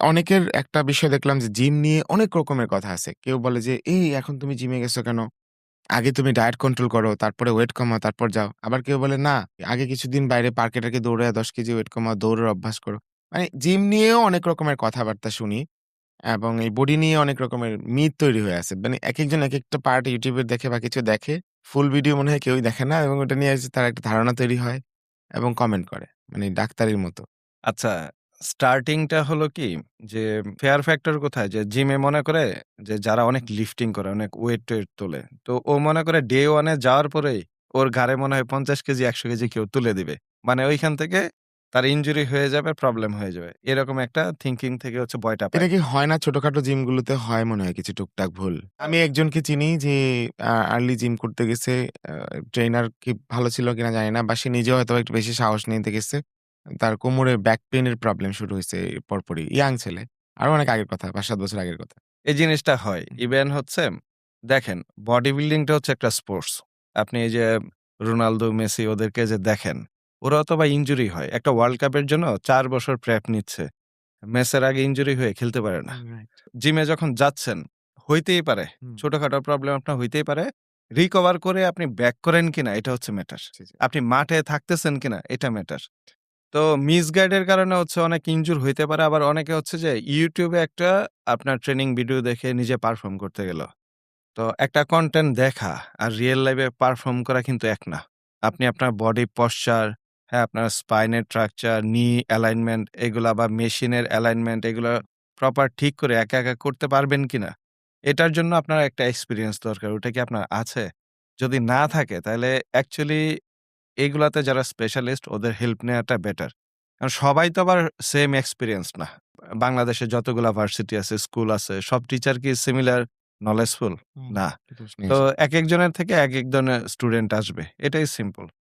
অনেকের একটা বিষয় দেখলাম যে জিম নিয়ে অনেক রকমের কথা আছে। কেউ বলে যে, "এই এখন তুমি জিমে গেছো কেন? আগে তুমি ডায়েট কন্ট্রোল করো, তারপরে ওয়েট কমাও, তারপর যাও।" আবার কেউ বলে, "না, আগে কিছুদিন বাইরে পার্কে-টার্কে দৌড়ায়া ১০ কেজি ওয়েট কমাও, দৌড়ের অভ্যাস করো।" মানে জিম নিয়েও অনেক রকমের কথাবার্তা শুনি এবং এই বডি নিয়ে অনেক রকমের মিথ তৈরি হয়ে আছে। মানে একেকজন একেকটা পার্ট YouTube এ দেখে বা কিছু দেখে। ফুল ভিডিও মনে হয় কেউই দেখে না এবং ওটা নিয়ে তার একটা ধারণা তৈরি হয় এবং কমেন্ট করে। মানে ডাক্তারির মতো। আচ্ছা, স্টার্টিং টা হলো কি যে ফেয়ার ফ্যাক্টর কোথায়? যে জিমে মনে করে যে যারা অনেক লিফটিং করে, অনেক ওয়েট-টোয়েট তোলে। তো ও মনে করে ডে 1 এ যাওয়ার পরেই ওর ঘাড়ে মনে হয় ৫০ কেজি ১০০ কেজি কেউ তুলে দিবে। মানে ঐখান থেকে তার ইনজুরি হয়ে যাবে, প্রবলেম হয়ে যাবে। এরকম একটা থিংকিং থেকে হচ্ছে ভয়টা এটা পায়। কি হয় না ছোটখাটো জিমগুলোতে হয় মনে হয় কিছু টুকটাক ভুল? আমি একজনকে চিনি যে আর্লি জিম করতে গেছে। আ ট্রেইনার কি ভালো ছিল কিনা জানি না বা সে নিজেও হয়তো একটু বেশি সাহস নিতে গেছে। তার কোমরে ব্যাক পেইন এর প্রবলেম শুরু হইছে পরপরই। ইয়াং ছেলে। আরো অনেক আগের কথা ৫-৭ বছর আগের কথা। এই জিনিসটা হয়। হুম, ইভেন হচ্ছে দেখেন বডি বিল্ডিংটা হচ্ছে একটা স্পোর্টস। আপনি এই যে রোনালদো, মেসি ওদেরকে যে দেখেন, ওরাও তো ভাই ইনজুরি হয়। একটা ওয়ার্ল্ড কাপের জন্য ৪ বছর প্রেপ নিচ্ছে। মেসের আগে ইনজুরি হয়ে খেলতে পারে না। রাইট। জিমে যখন যাচ্ছেন, হইতেই পারে। হুম, ছোটখাটো প্রবলেম আপনার হইতেই পারে। রিকভার করে আপনি ব্যাক করেন কিনা এটা হচ্ছে ম্যাটার। জি, জি। আপনি মাঠে থাকতেছেন কিনা এটা ম্যাটার। তো মিসগাইড এর কারণে হচ্ছে অনেক ইনজুর হইতে পারে। আবার অনেকে হচ্ছে যে YouTube এ একটা আপনার ট্রেনিং ভিডিও দেখে নিজে পারফর্ম করতে গেল। তো একটা কনটেন্ট দেখা আর রিয়াল লাইফ এ পারফর্ম করা কিন্তু এক না। আপনি আপনার বডি পশ্চার, হ্যাঁ, আপনার স্পাইনের স্ট্রাকচার, নি অ্যালাইনমেন্ট এগুলা বা মেশিনের অ্যালাইনমেন্ট এগুলা প্রপার ঠিক করে একা, একা করতে পারবেন কিনা? এটার জন্য আপনার একটা এক্সপেরিয়েন্স দরকার। ওটা কি আপনার আছে? যদি না থাকে তাহলে অ্যাকচুয়ালি এগুলাতে যারা স্পেশালিস্ট ওদের হেল্প নেওয়াটা বেটার। কারণ সবাই তো আবার সেম এক্সপেরিয়েন্স না। বাংলাদেশে যতগুলা ভার্সিটি আছে, স্কুল আছে, সব টিচার কি সিমিলার নলেজফুল? হুম, না। এটা তো তো নিশ্চিত। একেকজনের থেকে একেক ধরনের স্টুডেন্ট আসবে। এটাই সিম্পল।